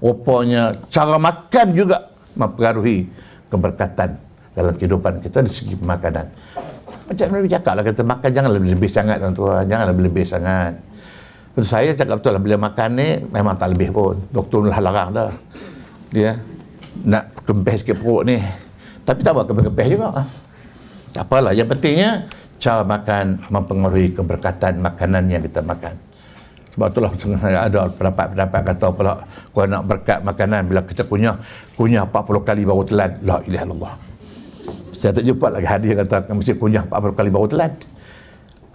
rupanya cara makan juga mempengaruhi keberkatan dalam kehidupan kita dari segi makanan. Macam Nabi cakap lah, kata makan jangan lebih-lebih sangat tuan-tuan, jangan lebih-lebih sangat. Terus saya cakap betul lah, bila makan ni memang tak lebih pun, doktor lah larang dah dia nak kempes sikit perut ni, tapi tak buat kempes juga. Tak apalah, yang pentingnya cara makan mempengaruhi keberkatan makanan yang kita makan. Sebab itulah ada pendapat-pendapat kata pula, kalau nak berkat makanan bila kita kunyah 40 kali baru telan. La ilaha illallah. Saya tak jumpa lagi hadis kata mesti kunyah 40 kali baru telan.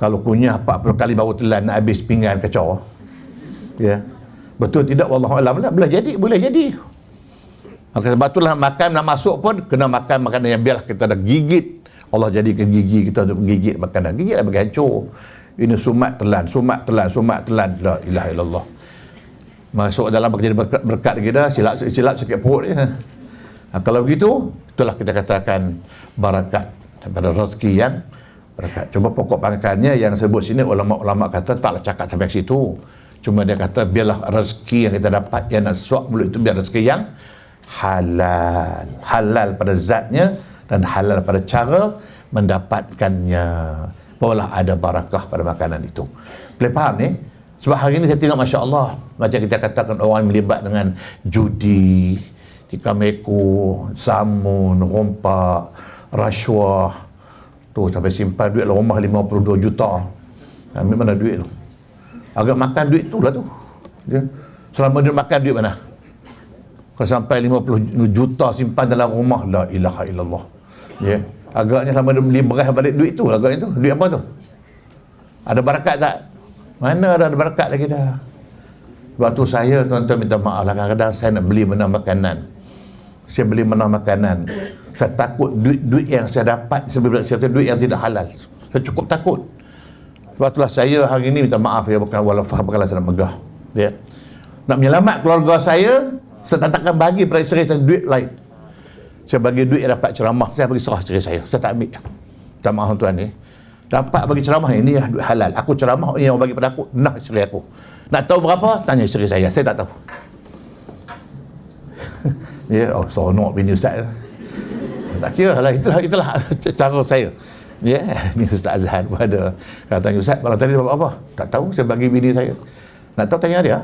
Kalau kunyah 40 kali baru telan nak habis pinggan kacau. Ya. Betul tidak wallahu alam lah. Boleh jadi. Maka sebab itulah makan nak masuk pun kena makan makanan yang biarlah kita dah gigit. Allah jadikan gigi kita untuk menggigit makanan. Gigit lah bagi hancur. Ini sumat telan. La ilaha illallah. Masuk dalam jadi berkat kita, silap sikit perut je. Kalau begitu, itulah kita katakan barakat daripada rezeki yang berkat. Cuma pokok pangkalnya yang sebut sini ulama-ulama kata taklah cakap sampai ke situ. Cuma dia kata biarlah rezeki yang kita dapat yang nak suap mulut itu biar rezeki yang halal. Halal pada zatnya dan halal pada cara mendapatkannya. Barulah ada barakah pada makanan itu. Boleh faham ni? Sebab hari ini saya tengok Masya Allah, macam kita katakan orang melibat dengan judi, tikam meko, samun, rompak, rasuah. Tu sampai simpan duit rumah 52 juta. Ambil mana duit tu? Agak makan duit tu lah tu. Ya. Selama dia makan duit mana? Kalau sampai 50 juta simpan dalam rumah, la ilaha illallah. Ya. Agaknya sama dia beli beras balik duit tu, agaknya tu. Duit apa tu? Ada barakat tak? Mana ada barakat lagi dah. Sebab tu saya, tuan-tuan minta maaf lah, kadang-kadang saya nak beli mana makanan. Saya beli mana makanan. Saya takut duit yang saya dapat sebenarnya saya duit yang tidak halal. Saya cukup takut. Sebab itulah saya hari ini minta maaf ya, bukan walafah, bukanlah saya nak megah. Ya. Nak menyelamat keluarga saya takkan bagi pada isteri saya duit lain. Saya bagi duit yang dapat ceramah, saya bagi serah isteri saya tak ambil. Minta maaf tuan ni. Dapat bagi ceramah ini ya duit halal. Aku ceramah ini yang bagi pada aku, nak isteri aku. Nak tahu berapa? Tanya isteri saya tak tahu. Ya, oh sonok bini ustaz. Tak kira lah, itulah cara saya. Ya, ni Ustaz Azhan pun ada. Kalau tanya ustaz, malam tadi apa? Tak tahu, saya bagi bini saya. Nak tahu tanya dia.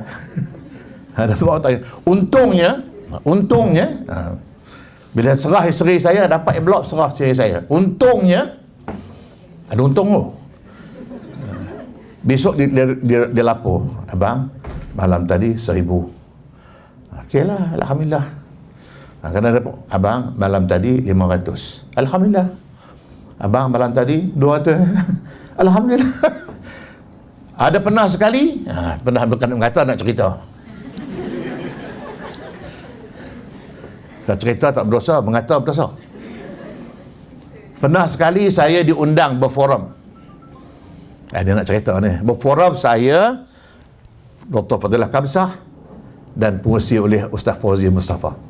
Ada sebab tanya. Untungnya bila serah isteri saya dapat envelope serah isteri saya. Untungnya ada untung tu. Besok dia lapor, abang malam tadi 1,000. Okeylah, alhamdulillah. Kadang ada abang malam tadi 500. Alhamdulillah. Abang malam tadi 200. Alhamdulillah. Ada pernah sekali, pernah berkata nak cerita. Kalau cerita tak berdosa, mengata berdosa. Pernah sekali saya diundang berforum. Dia nak cerita ni. Berforum saya, Dr. Fadilah Kamsah dan pengurusi oleh Ustaz Fauzi Mustafa.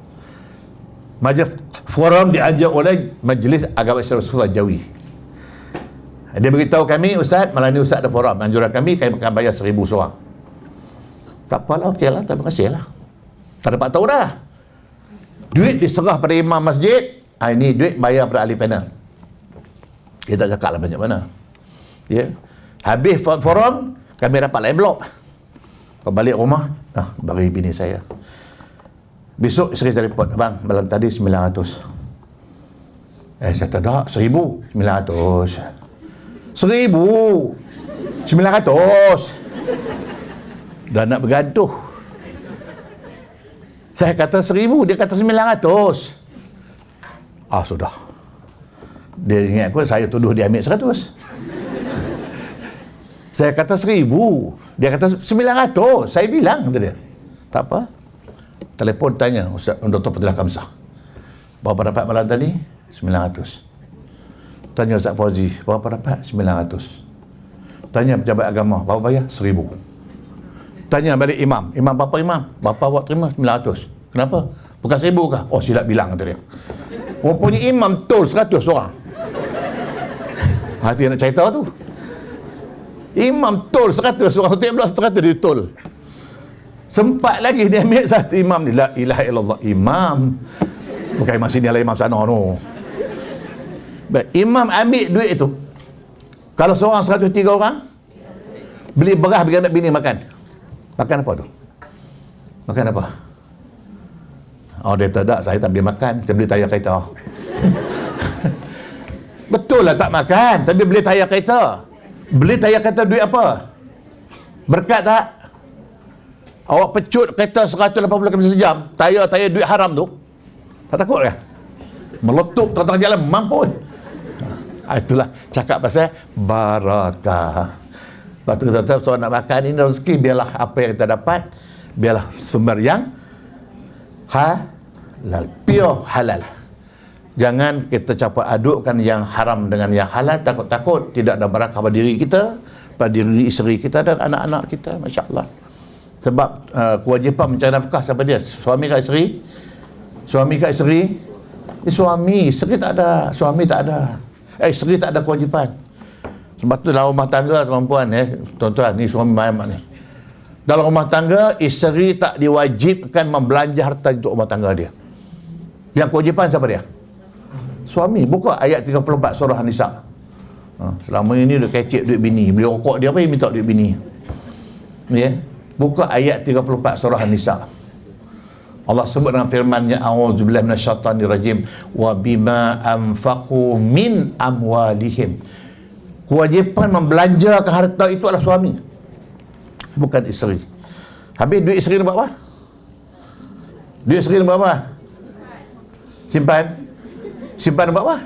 Majlis forum diajak oleh Majlis Agama Islam Sultan Jawi. Dia beritahu kami, Ustaz, malam ni Ustaz ada forum. Anjuran kami akan bayar 1,000 seorang. Tak apalah, okeylah, terima kasih lah. Tak dapat tahu dah. Duit diserah pada imam masjid, ini duit bayar pada ahli panel. Dia tak cakap lah banyak mana. Ya. Habis forum, kami dapat envelope. Kalau balik rumah, bagi bini saya. Besok isteri saya report, abang, malam tadi 900. Saya tak, 1,900. 1,900. Dah nak bergaduh. Saya kata 1,000, dia kata 900. Sudah. Dia ingat aku, saya tuduh dia ambil 100. Saya kata 1,000, dia kata 900. Saya bilang, kata dia. Tak apa. Telefon tanya Ustaz Dr. Fadilah Kamsah, berapa dapat malam tadi? 900. Tanya Ustaz Fauzi, berapa dapat? 900. Tanya pejabat agama, berapa bayar? 1,000. Tanya balik imam, berapa imam? Berapa awak terima? 900. Kenapa? Bukan 1,000 kah? Silap bilang, kata dia. Rupanya imam tol 100 orang. Itu yang nak cerita tu. Imam tol 100 orang, 100 dia tol. Sempat lagi dia ambil satu imam ni, la ilaha illallah, imam. Bukan imam sini lah, imam sana no. Imam ambil duit itu. Kalau seorang 103 orang, beli beras bagi anak bini makan. Makan apa tu? Makan apa? Oh, dia tak, saya tak boleh makan, saya beli tayar kereta. Betul lah tak makan, tapi beli tayar kereta. Beli tayar kereta duit apa? Berkat tak? Awak pecut kereta 180 km sejam, tayar duit haram tu. Tak takut ke? Meletup tengah-tengah jalan, mampu. Itulah cakap pasal barakah. Lepas tu kita tahu, so nak makan ini rezeki, biarlah apa yang kita dapat, biarlah sumber yang halal, pure halal. Jangan kita campur adukkan yang haram dengan yang halal, takut-takut tidak ada barakah pada diri kita, pada diri isteri kita dan anak-anak kita. Masya Allah. Sebab kewajipan mencari nafkah siapa dia? Suami ke isteri? Suami ke isteri? Suami, isteri tak ada. Suami tak ada. Isteri tak ada kewajipan. Sebab tu dalam rumah tangga, tuan-puan, tuan-tuan, ni suami mak ni. Dalam rumah tangga, isteri tak diwajibkan membelanja harta untuk rumah tangga dia. Yang kewajipan siapa dia? Suami. Buka ayat 34 surah An-Nisa. Selama ini dia kecek duit bini, beli rokok dia, apa yang minta duit bini? Ya. Buka ayat 34 surah An-Nisa. Allah sebut dengan firman-Nya, a'udzubillahi minasyaitonirrajim, wa bima anfaqu min amwalihim. Kewajipan membelanjakan harta itu adalah suami, bukan isteri. Habis duit isteri nak buat apa? Duit isteri nak buat apa? Simpan. Simpan nak buat apa?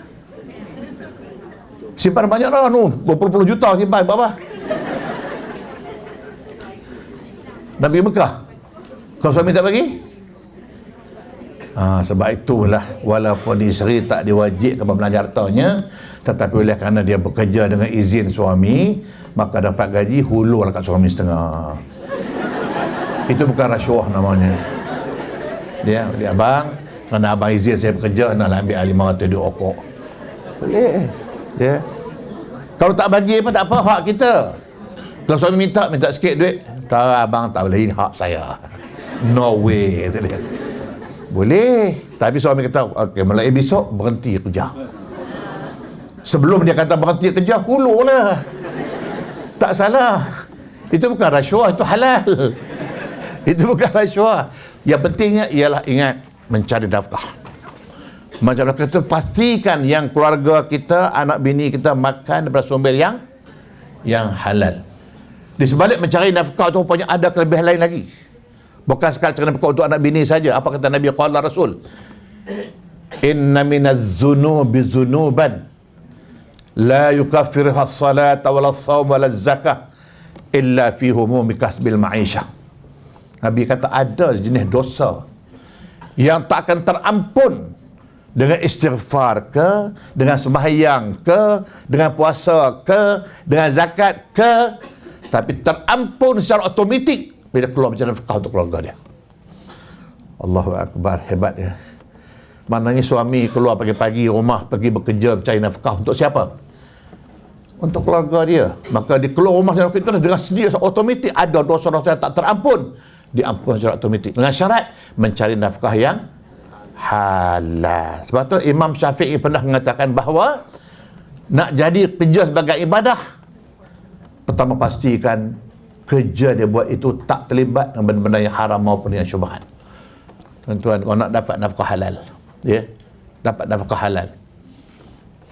Simpan banyak dah nu, berpuluh-puluh juta simpan buat apa? Nak pergi Mekah. Kalau suami tak bagi? Sebab itulah walaupun isteri tak diwajibkan membelanja hartanya, tetapi oleh kerana dia bekerja dengan izin suami, maka dapat gaji hulur kat suami setengah. Itu bukan rasuah namanya. Dia abang, kerana abang izin saya bekerja, nak ambil 500 duit rokok. Boleh. Ya. Kalau tak bagi pun tak apa, hak kita. Kalau suami minta sikit duit, tak abang tak boleh, ini hak saya. No way, kata dia. Boleh, tapi suami kata, okey, mulai besok berhenti kerja. Sebelum dia kata berhenti kerja, hulurlah. Tak salah. Itu bukan rasuah, itu halal. Itu bukan rasuah. Yang pentingnya ialah ingat mencari nafkah. Macam kita pastikan yang keluarga kita, anak bini kita makan daripada sumber yang halal. Di sebalik mencari nafkah itu rupanya ada kelebihan lain lagi. Bukan sekadar cari nafkah untuk anak bini saja. Apa kata Nabi qala Rasul? Inna minaz-dzunubi dzunuban la yukaffiruha as-salata wala as-shaum wala az-zakah illa fi humumi kasbil ma'isyah. Nabi kata ada jenis dosa yang tak akan terampun dengan istighfar ke, dengan sembahyang ke, dengan puasa ke, dengan zakat ke, tapi terampun secara automatik bila keluar berjalan nafkah untuk keluarga dia. Allahu Akbar, hebat ya. Maknanya suami keluar pagi-pagi rumah, pergi bekerja mencari nafkah untuk siapa? Untuk keluarga dia. Maka dia keluar rumah itu dengan sendiri automatik ada dosa-dosa yang tak terampun, diampun secara automatik dengan syarat mencari nafkah yang halal. Sebab tu Imam Syafi'i pernah mengatakan bahawa nak jadi kerja sebagai ibadah, pertama pastikan kerja dia buat itu tak terlibat dengan benda-benda yang haram maupun yang syubhat. Tuan-tuan, kalau nak dapat nafkah halal, ya, dapat nafkah halal,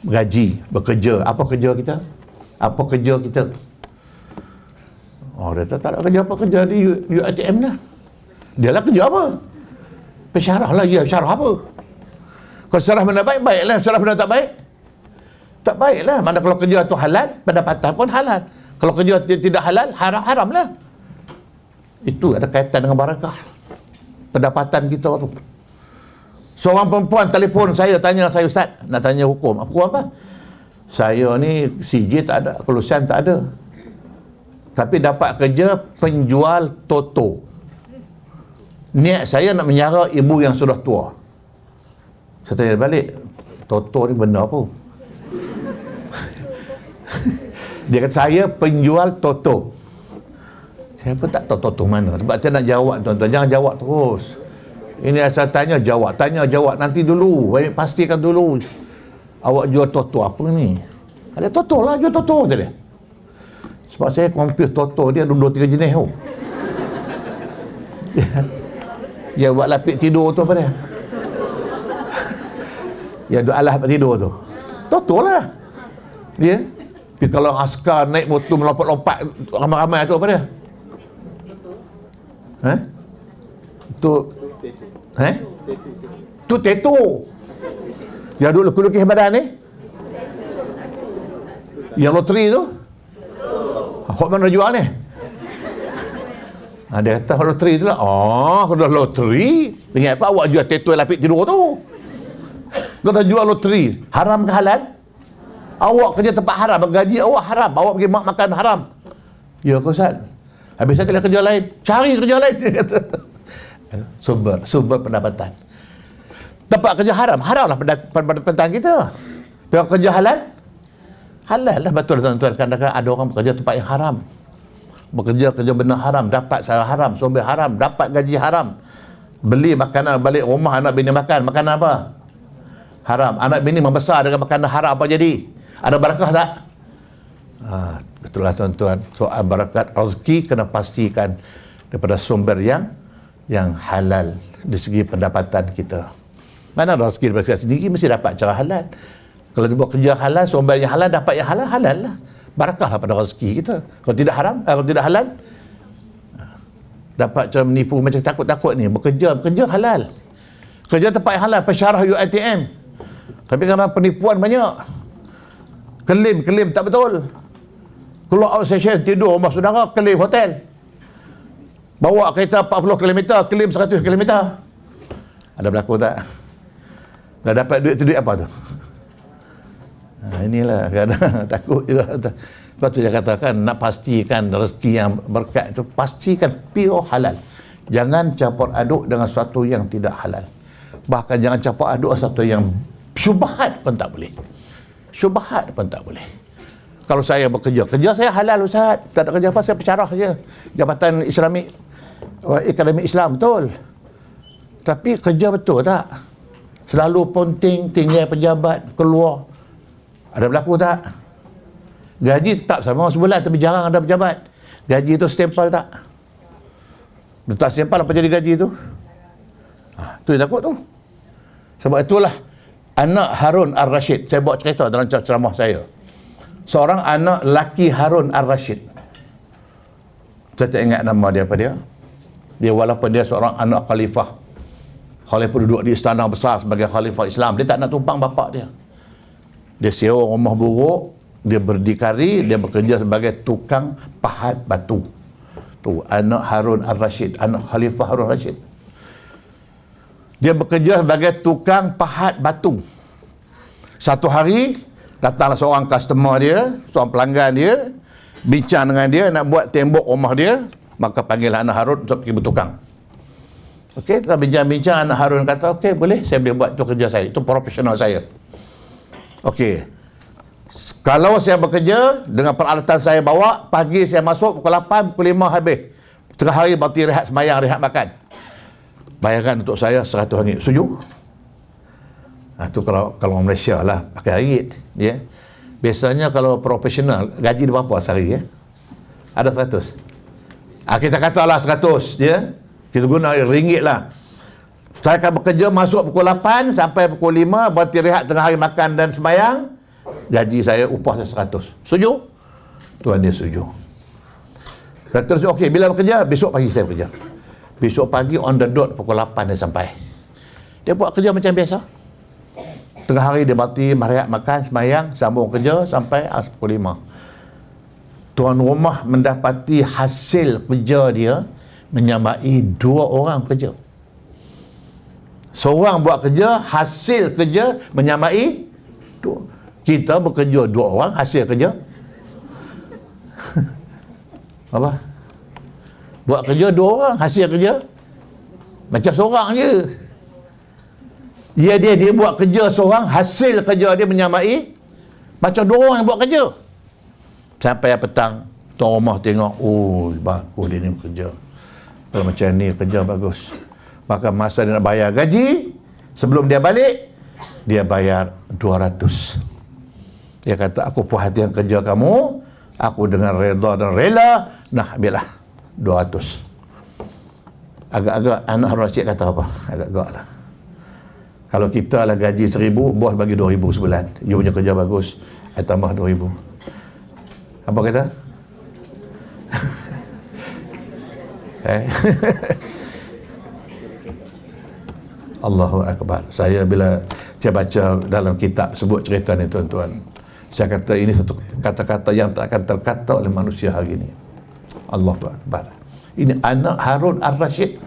gaji, bekerja. Apa kerja kita? Apa kerja kita? Oh, dia tak ada kerja apa, kerja di UiTM lah. Dia lah kerja apa? Pensyarah lah, ya, syarah apa? Kalau syarah benda baik, baiklah. Syarah benda tak baik, tak baiklah. Mana kalau kerja tu halal, pendapatan pun halal. Kalau kerja tidak halal, haram lah. Itu ada kaitan dengan barakah pendapatan kita tu. Seorang perempuan telefon saya, tanya saya, Ustaz, nak tanya hukum. Hukum apa? Saya ni CJ tak ada, kelulusan tak ada, tapi dapat kerja penjual toto. Niat saya nak menyara ibu yang sudah tua. Saya tanya balik, toto ni benda apa? Dia kata saya penjual toto. Saya pun tak tahu toto mana. Sebab saya nak jawab tuan-tuan. Jangan jawab terus. Ini asal tanya jawab. Nanti dulu. Baik, pastikan dulu. Awak jual toto apa ni? Ada toto lah, jual toto je dia. Sebab saya confuse toto dia ada 2-3 jenis tu. Ya buat lapik tidur tu apa dia? Ya duk alas tidur tu. Toto lah. Ya. Tapi kalau askar naik motor melompat-lompat ramai-ramai tu apa dia? Itu tu teto. Yang dulu lukis badan ni. Yang loteri tu. Hok mana jual ni? Dia kata loteri tu lah. Kalau loteri, ingat apa awak jual teto lapik tidur tu? Kalau jual loteri, haram ke halal? Awak kerja tempat haram, gaji awak haram, awak pergi makan haram. Ya ke Ustaz? Habis saya kena kerja lain. Cari kerja lain. Sumber pendapatan. Tempat kerja haram lah pendapatan kita. Tapi kerja halal? Halal lah, betul tuan-tuan. Kadang-kadang ada orang bekerja tempat yang haram. Kerja benda haram, dapat cara haram, sumber haram, dapat gaji haram. Beli makanan balik rumah, anak bini makan. Makanan apa? Haram. Anak bini membesar dengan makanan haram, apa jadi? Ada barakah tak? Betul lah tuan-tuan. Soal barakat rezeki kena pastikan daripada sumber yang halal di segi pendapatan kita. Mana rezeki daripada kita sendiri mesti dapat cara halal. Kalau dia buat kerja halal, sumber yang halal, dapat yang halal, halal lah. Barakah lah pada rezeki kita. Kalau tidak haram, kalau tidak halal, dapat cara menipu macam takut-takut ni. Bekerja halal. Kerja tempat yang halal, pensyarah UiTM. Tapi kerana penipuan banyak. Klaim tak betul. Keluar outstation, tidur rumah saudara, klaim hotel. Bawa kereta 40 km, klaim 100 km. Ada berlaku tak? Dah dapat duit apa tu? Inilah kadang takut juga. Sebab tu saya katakan, nak pastikan rezeki yang berkat itu, pastikan pure halal. Jangan campur aduk dengan sesuatu yang tidak halal. Bahkan jangan campur aduk sesuatu yang syubhat pun tak boleh. Syubhat pun tak boleh. Kalau saya bekerja, kerja saya halal Ustaz. Tak ada kerja apa, saya pensyarah saja. Jabatan Islamik, Akademi Islam, betul. Tapi kerja betul tak? Selalu ponting, tinggal pejabat, keluar. Ada berlaku tak? Gaji tetap sama sebulan, tapi jarang ada pejabat. Gaji tu stempel tak? Letak stempel apa jadi gaji tu? Tu yang takut tu. Sebab itulah anak Harun Ar-Rashid, saya buat cerita dalam ceramah saya. Seorang anak laki Harun Ar-Rashid. Saya tak ingat nama dia apa dia. Dia walaupun dia seorang anak khalifah. Khalifah duduk di istana besar sebagai khalifah Islam. Dia tak nak tumpang bapak dia. Dia sewa rumah buruk, dia berdikari, dia bekerja sebagai tukang pahat batu. Tu anak Harun Ar-Rashid, anak Khalifah Harun Ar-Rashid. Dia bekerja sebagai tukang pahat batu. Satu hari datanglah seorang customer dia, seorang pelanggan dia, bincang dengan dia nak buat tembok rumah dia, maka panggil anak Harun untuk pergi bertukang. Okey, kita bincang-bincang, anak Harun kata, okey boleh, saya boleh buat, itu kerja saya, itu profesional saya. Okey. Kalau saya bekerja dengan peralatan saya bawa, pagi saya masuk pukul 8, pukul 5 habis. Tengah hari berarti rehat semayang, rehat makan. Bayaran untuk saya RM100. Setuju? Itu kalau Malaysia lah pakai ringgit, ya. Biasanya kalau profesional gaji dia berapa sehari, ya? Ada 100. Kita katalah 100, ya. Kita guna ringgit lah. Saya akan bekerja masuk pukul 8 sampai pukul 5, berarti rehat tengah hari makan dan sembahyang. Gaji saya, upah saya 100. Setuju? Tuan dia setuju. Dan terus, okey, bila bekerja? Besok pagi saya bekerja. Besok pagi on the dot pukul 8 dia sampai. Dia buat kerja macam biasa. Tengah hari dia berarti rehat makan, sembahyang, sambung kerja sampai pukul 5. Tuan rumah mendapati hasil kerja dia menyamai 2 orang kerja. Seorang buat kerja, hasil kerja menyamai 2. Kita bekerja 2 orang, hasil kerja apa? Buat kerja 2 orang, hasil kerja macam seorang je. Dia buat kerja seorang, hasil kerja dia menyamai macam 2 orang yang buat kerja. Sampai petang, Tuan rumah tengok, oh bagus dia ni bekerja. Kalau macam ni kerja bagus. Maka masa dia nak bayar gaji, sebelum dia balik, dia bayar 200. Dia kata, aku puas hati dengan kerja kamu, aku dengan reda dan rela, nah ambillah 200. Agak-agak anak Harun Rashid kata apa? Agak-agak lah. Kalau kita lah gaji 1,000, bos bagi 2,000 sebulan. You punya kerja bagus, I tambah 2,000. Apa kata? Allahu Akbar. Saya bila saya baca dalam kitab sebut cerita ni tuan-tuan, saya kata ini satu kata-kata yang tak akan terkata oleh manusia hari ini. Allahu Akbar. Ini anak Harun Ar-Rashid.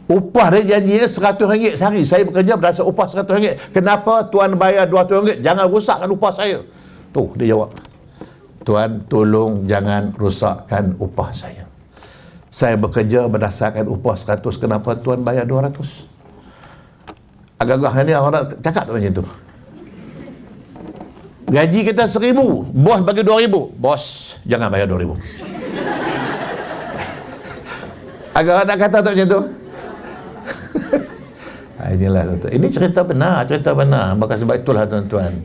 Upah dia janjinya RM100 sehari. Saya bekerja berdasar upah RM100. Kenapa tuan bayar RM200? Jangan rusakkan upah saya. Tu dia jawab, tuan tolong jangan rusakkan upah saya. Saya bekerja berdasarkan upah 100. Kenapa tuan bayar 200? Agak-agak ni orang cakap macam tu. Gaji kita 1,000, bos bagi 2,000. Bos, jangan bayar 2,000. Agak nak kata tak macam tu? Inilah tuan-tuan. Ini cerita benar. Maka sebab itulah tuan-tuan,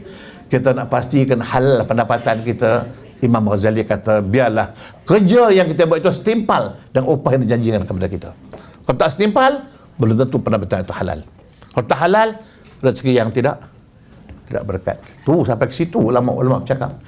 kita nak pastikan halal pendapatan kita. Imam Ghazali kata, biarlah kerja yang kita buat itu setimpal dan upah yang dijanjikan kepada kita. Kalau tak setimpal, belum tentu pendapatan itu halal. Kalau tak halal, rezeki yang tidak berkat. Tu sampai ke situ ulama-ulama bercakap.